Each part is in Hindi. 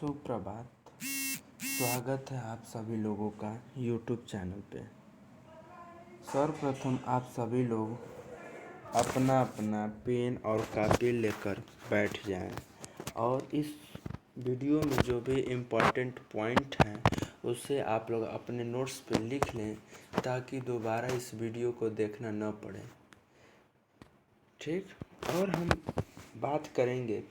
सुप्रभात। स्वागत है आप सभी लोगों का YouTube चैनल पे। सर्वप्रथम आप सभी लोग अपना अपना पेन और कापी लेकर बैठ जाएं और इस वीडियो में जो भी इम्पोर्टेंट पॉइंट हैं उसे आप लोग अपने नोट्स पे लिख लें ताकि दोबारा इस वीडियो को देखना न पड़े। ठीक। और हम बात करेंगे,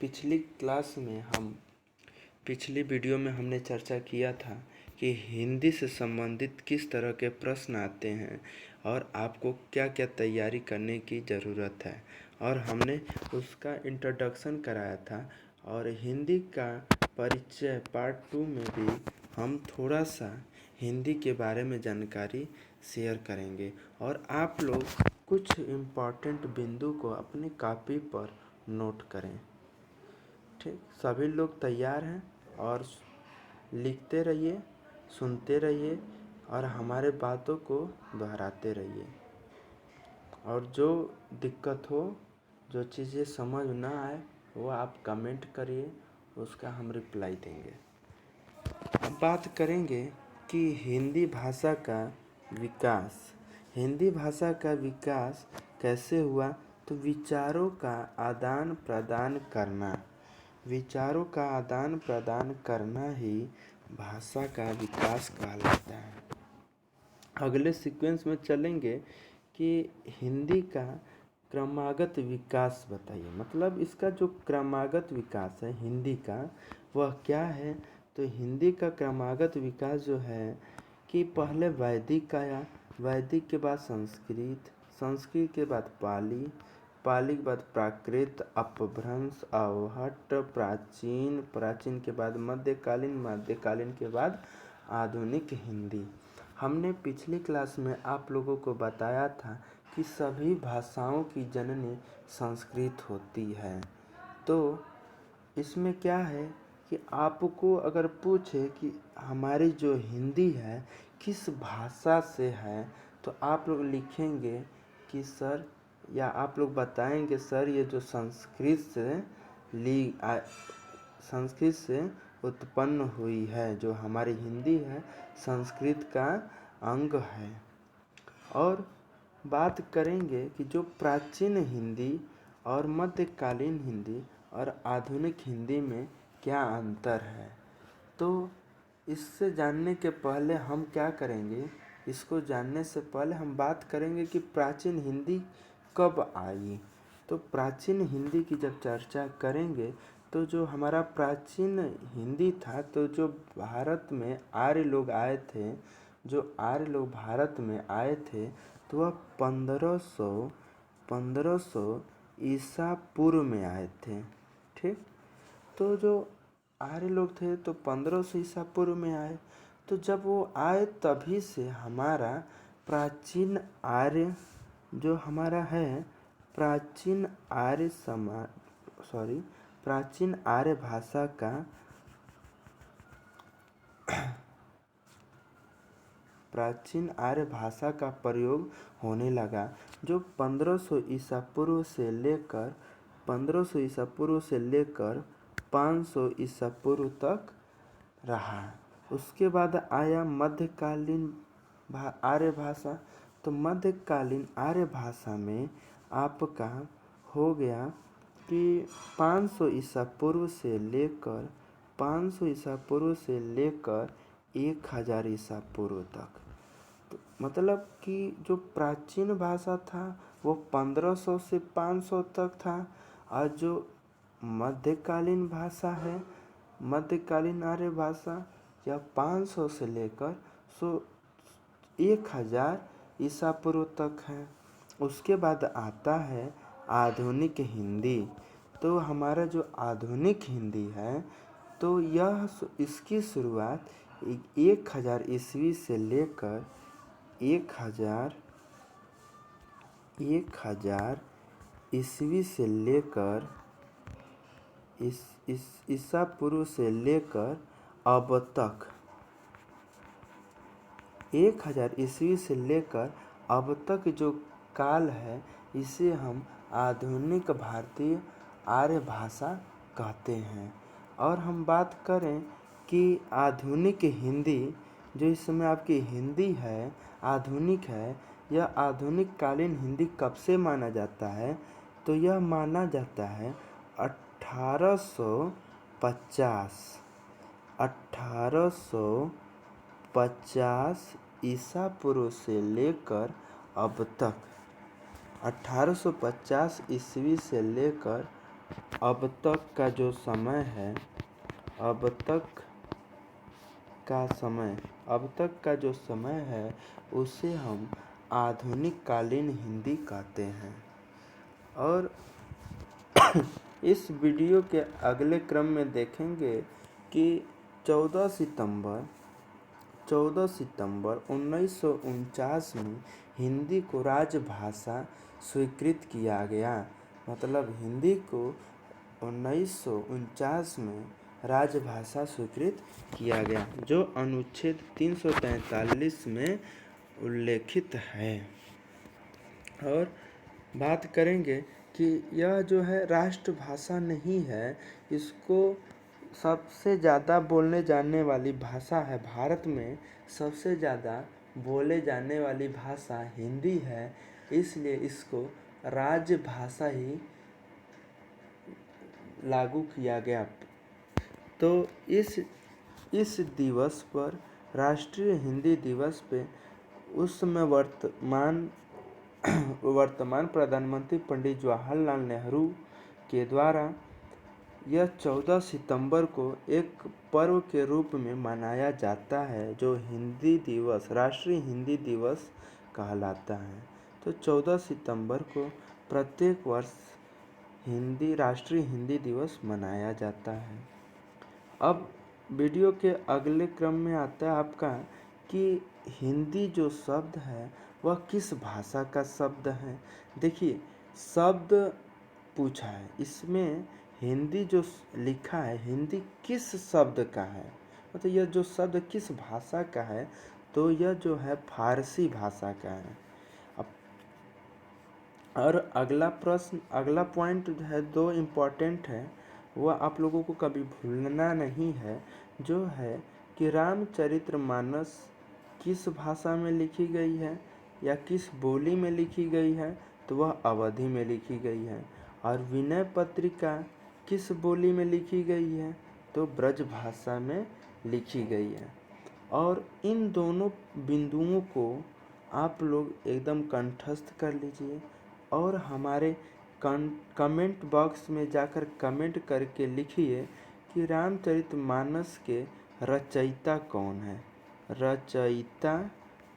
पिछली वीडियो में हमने चर्चा किया था कि हिंदी से संबंधित किस तरह के प्रश्न आते हैं और आपको क्या क्या तैयारी करने की ज़रूरत है, और हमने उसका इंट्रोडक्शन कराया था। और हिंदी का परिचय पार्ट 2 में भी हम थोड़ा सा हिंदी के बारे में जानकारी शेयर करेंगे और आप लोग कुछ इम्पॉर्टेंट बिंदु को अपनी कॉपी पर नोट करें। ठीक, सभी लोग तैयार हैं? और लिखते रहिए, सुनते रहिए और हमारे बातों को दोहराते रहिए। और जो दिक्कत हो, जो चीज़ें समझ ना आए, वो आप कमेंट करिए, उसका हम रिप्लाई देंगे। अब बात करेंगे कि हिंदी भाषा का विकास कैसे हुआ। तो विचारों का आदान प्रदान करना ही भाषा का विकास कहलाता है। अगले सीक्वेंस में चलेंगे कि हिंदी का क्रमागत विकास बताइए। मतलब इसका जो क्रमागत विकास है हिंदी का, वह क्या है। तो हिंदी का क्रमागत विकास जो है कि पहले वैदिक आया, वैदिक के बाद संस्कृत, संस्कृत के बाद पाली, पाली के बाद प्राकृत, अपभ्रंश, अवहट्ट, प्राचीन, प्राचीन के बाद मध्यकालीन, मध्यकालीन के बाद आधुनिक हिंदी। हमने पिछली क्लास में आप लोगों को बताया था कि सभी भाषाओं की जननी संस्कृत होती है। तो इसमें क्या है कि आपको अगर पूछे कि हमारी जो हिंदी है किस भाषा से है, तो आप लोग लिखेंगे कि सर, या आप लोग बताएंगे सर ये जो संस्कृत से उत्पन्न हुई है, जो हमारी हिंदी है संस्कृत का अंग है। और बात करेंगे कि जो प्राचीन हिंदी और मध्यकालीन हिंदी और आधुनिक हिंदी में क्या अंतर है। तो इससे जानने के पहले हम क्या करेंगे, इसको जानने से पहले हम बात करेंगे कि प्राचीन हिंदी कब आई। तो प्राचीन हिंदी की जब चर्चा करेंगे तो जो हमारा प्राचीन हिंदी था, तो जो भारत में आर्य लोग आए थे, तो वह 1500 ईसा पूर्व में आए थे। ठीक। तो जो आर्य लोग थे तो 1500 ईसा पूर्व में आए। तो जब वो आए तभी से हमारा प्राचीन आर्य जो हमारा है, प्राचीन आर्य भाषा का प्राचीन आर्य भाषा का प्रयोग होने लगा, जो 1500 ईसा पूर्व से लेकर 500 ईसा पूर्व तक रहा। उसके बाद आया मध्यकालीन आर्य भाषा। तो मध्यकालीन आर्य भाषा में आपका हो गया कि 500 ईसा पूर्व से लेकर 1000 ईसा पूर्व तक। तो मतलब कि जो प्राचीन भाषा था वो 1500 से 500 तक था, और जो मध्यकालीन भाषा है, मध्यकालीन आर्य भाषा, यह 500 से लेकर 1000 ईसा पूर्व तक है। उसके बाद आता है आधुनिक हिंदी। तो हमारा जो आधुनिक हिंदी है, तो इसकी शुरुआत 1000 ईस्वी से लेकर 1000 ईस्वी से लेकर ईसा पूर्व से लेकर अब तक, 1000 ईस्वी से लेकर अब तक जो काल है, इसे हम आधुनिक भारतीय आर्य भाषा कहते हैं। और हम बात करें कि आधुनिक हिंदी जो इस समय आपकी हिंदी है, आधुनिक है, यह आधुनिक कालीन हिंदी कब से माना जाता है? तो यह माना जाता है 1850 ईसा पूर्व से लेकर अब तक, 1850 ईस्वी से लेकर अब तक का जो समय है, अब तक का जो समय है उसे हम आधुनिक कालीन हिंदी कहते हैं। और इस वीडियो के अगले क्रम में देखेंगे कि 14 सितंबर 1949 में हिंदी को राजभाषा स्वीकृत किया गया। मतलब हिंदी को 1949 में राजभाषा स्वीकृत किया गया, जो अनुच्छेद 343 में उल्लेखित है। और बात करेंगे कि यह जो है राष्ट्रभाषा नहीं है, इसको सबसे ज़्यादा बोलने जाने वाली भाषा है, भारत में सबसे ज़्यादा बोले जाने वाली भाषा हिंदी है, इसलिए इसको राजभाषा ही लागू किया गया। तो इस दिवस पर, राष्ट्रीय हिंदी दिवस पे, उस समय वर्तमान प्रधानमंत्री पंडित जवाहरलाल नेहरू के द्वारा यह 14 सितंबर को एक पर्व के रूप में मनाया जाता है, जो हिंदी दिवस, राष्ट्रीय हिंदी दिवस कहलाता है। तो 14 सितंबर को प्रत्येक वर्ष राष्ट्रीय हिंदी दिवस मनाया जाता है। अब वीडियो के अगले क्रम में आता है आपका कि हिंदी जो शब्द है वह किस भाषा का शब्द है। देखिए, शब्द पूछा है, इसमें हिंदी जो लिखा है, हिंदी किस शब्द का है, मतलब यह जो शब्द किस भाषा का है, तो यह जो है फारसी भाषा का है। और अगला पॉइंट जो है, दो इम्पॉर्टेंट है, वह आप लोगों को कभी भूलना नहीं है, जो है कि रामचरितमानस किस भाषा में लिखी गई है या किस बोली में लिखी गई है, तो वह अवधी में लिखी गई है। और विनय पत्रिका किस बोली में लिखी गई है, तो ब्रज भाषा में लिखी गई है। और इन दोनों बिंदुओं को आप लोग एकदम कंठस्थ कर लीजिए और हमारे कमेंट बॉक्स में जाकर कमेंट करके लिखिए कि रामचरितमानस के रचयिता कौन है। रचयिता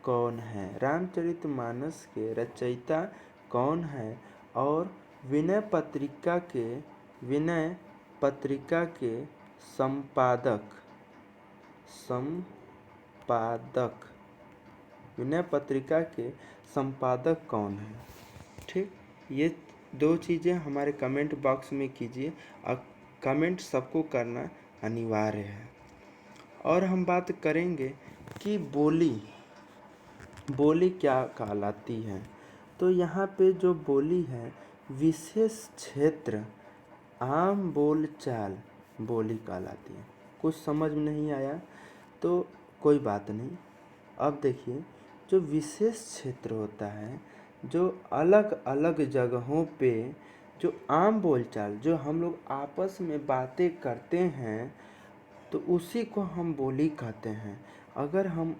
कौन है, रामचरितमानस के रचयिता कौन है। और विनय पत्रिका के संपादक विनय पत्रिका के संपादक कौन है। ठीक, ये दो चीज़ें हमारे कमेंट बॉक्स में कीजिए, और कमेंट सबको करना अनिवार्य है। और हम बात करेंगे कि बोली क्या कहलाती है। तो यहाँ पे जो बोली है, विशेष क्षेत्र आम बोलचाल बोली कहलाती है। कुछ समझ में नहीं आया तो कोई बात नहीं। अब देखिए, जो विशेष क्षेत्र होता है, जो अलग अलग जगहों पे जो आम बोलचाल, जो हम लोग आपस में बातें करते हैं, तो उसी को हम बोली कहते हैं। अगर हम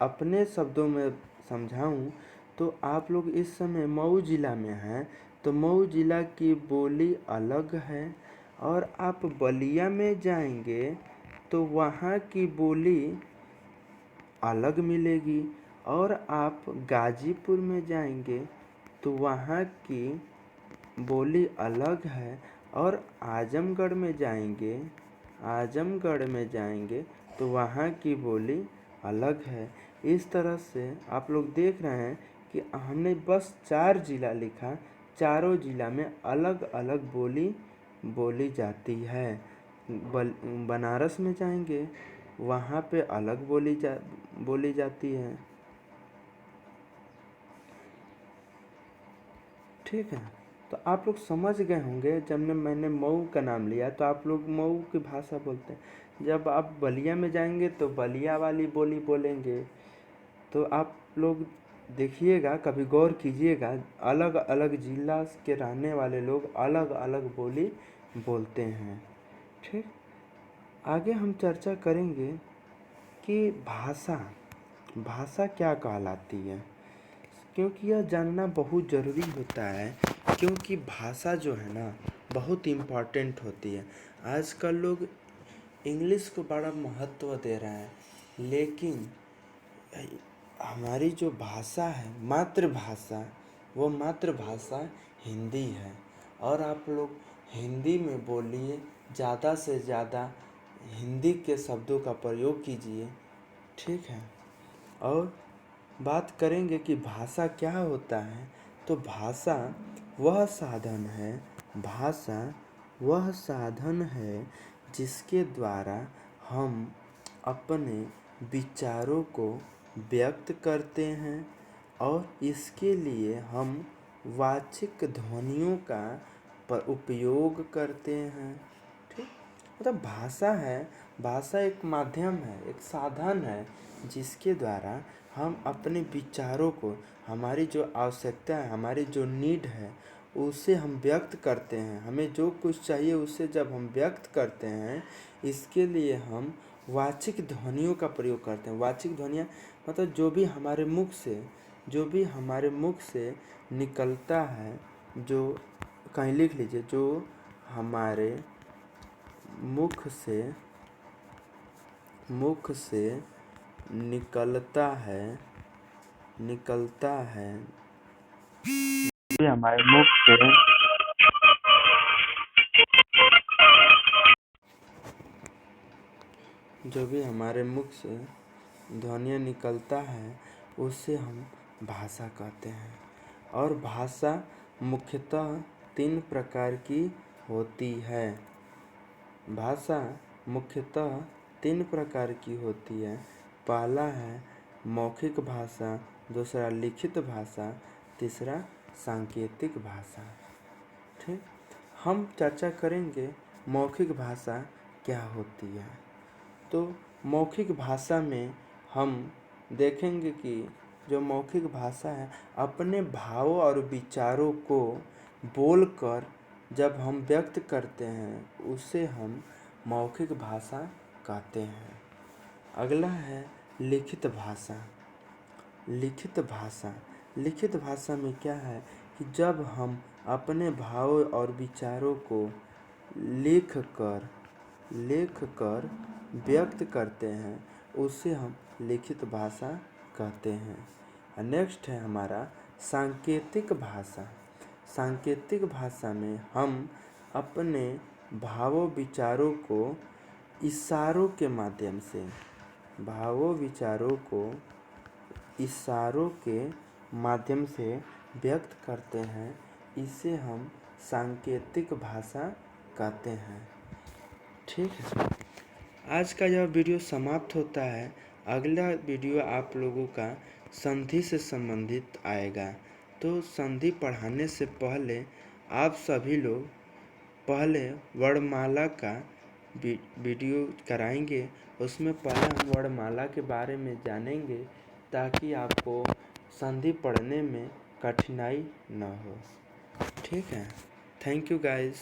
अपने शब्दों में समझाऊं तो आप लोग इस समय मऊ जिला में हैं, तो मऊ जिला की बोली अलग है। और आप बलिया में जाएंगे तो वहाँ की बोली अलग मिलेगी। और आप गाजीपुर में जाएंगे तो वहाँ की बोली अलग है। और आजमगढ़ में जाएंगे तो वहाँ की बोली अलग है। इस तरह से आप लोग देख रहे हैं कि हमने बस 4 जिला लिखा, चारों जिला में अलग अलग बोली जाती है। बनारस में जाएंगे, वहाँ पे अलग बोली जाती है। ठीक है। तो आप लोग समझ गए होंगे, जब मैंने मऊ का नाम लिया तो आप लोग मऊ की भाषा बोलते हैं। जब आप बलिया में जाएंगे तो बलिया वाली बोली बोलेंगे। तो आप लोग देखिएगा, कभी गौर कीजिएगा, अलग अलग जिला के रहने वाले लोग अलग अलग बोली बोलते हैं। ठीक, आगे हम चर्चा करेंगे कि भाषा क्या कहलाती है, क्योंकि यह जानना बहुत ज़रूरी होता है। क्योंकि भाषा जो है ना बहुत इम्पॉर्टेंट होती है। आजकल लोग इंग्लिश को बड़ा महत्व दे रहे हैं, लेकिन हमारी जो भाषा है मातृभाषा, वो मातृभाषा हिंदी है। और आप लोग हिंदी में बोलिए, ज़्यादा से ज़्यादा हिंदी के शब्दों का प्रयोग कीजिए। ठीक है, और बात करेंगे कि भाषा क्या होता है। तो भाषा वह साधन है जिसके द्वारा हम अपने विचारों को व्यक्त करते हैं, और इसके लिए हम वाचिक ध्वनियों का उपयोग करते हैं। ठीक, मतलब भाषा एक माध्यम है, एक साधन है जिसके द्वारा हम अपने विचारों को, हमारी जो आवश्यकता है, हमारी जो नीड है, उसे हम व्यक्त करते हैं। हमें जो कुछ चाहिए उसे जब हम व्यक्त करते हैं, इसके लिए हम वाचिक ध्वनियों का प्रयोग करते हैं। वाचिक ध्वनियाँ मतलब जो भी हमारे मुख से निकलता है, जो कहीं लिख लीजिए, जो हमारे मुख से निकलता है जो भी हमारे मुख से ध्वनियाँ निकलता है, उसे हम भाषा कहते हैं। और भाषा मुख्यतः 3 प्रकार की होती है। पहला है मौखिक भाषा, दूसरा लिखित भाषा, तीसरा सांकेतिक भाषा। ठीक, हम चर्चा करेंगे मौखिक भाषा क्या होती है। तो मौखिक भाषा में हम देखेंगे कि जो मौखिक भाषा है, अपने भावों और विचारों को बोलकर जब हम व्यक्त करते हैं, उसे हम मौखिक भाषा कहते हैं। अगला है लिखित भाषा। लिखित भाषा में क्या है कि जब हम अपने भावों और विचारों को लिख कर व्यक्त करते हैं, उसे हम लिखित भाषा कहते हैं। नेक्स्ट है हमारा सांकेतिक भाषा। सांकेतिक भाषा में हम अपने भावों विचारों को इशारों के माध्यम से व्यक्त करते हैं, इसे हम सांकेतिक भाषा कहते हैं। ठीक है, आज का यह वीडियो समाप्त होता है। अगला वीडियो आप लोगों का संधि से संबंधित आएगा। तो संधि पढ़ाने से पहले आप सभी लोग पहले वर्णमाला का वीडियो कराएंगे। उसमें पहले हम वर्णमाला के बारे में जानेंगे, ताकि आपको संधि पढ़ने में कठिनाई न हो। ठीक है, थैंक यू गाइस।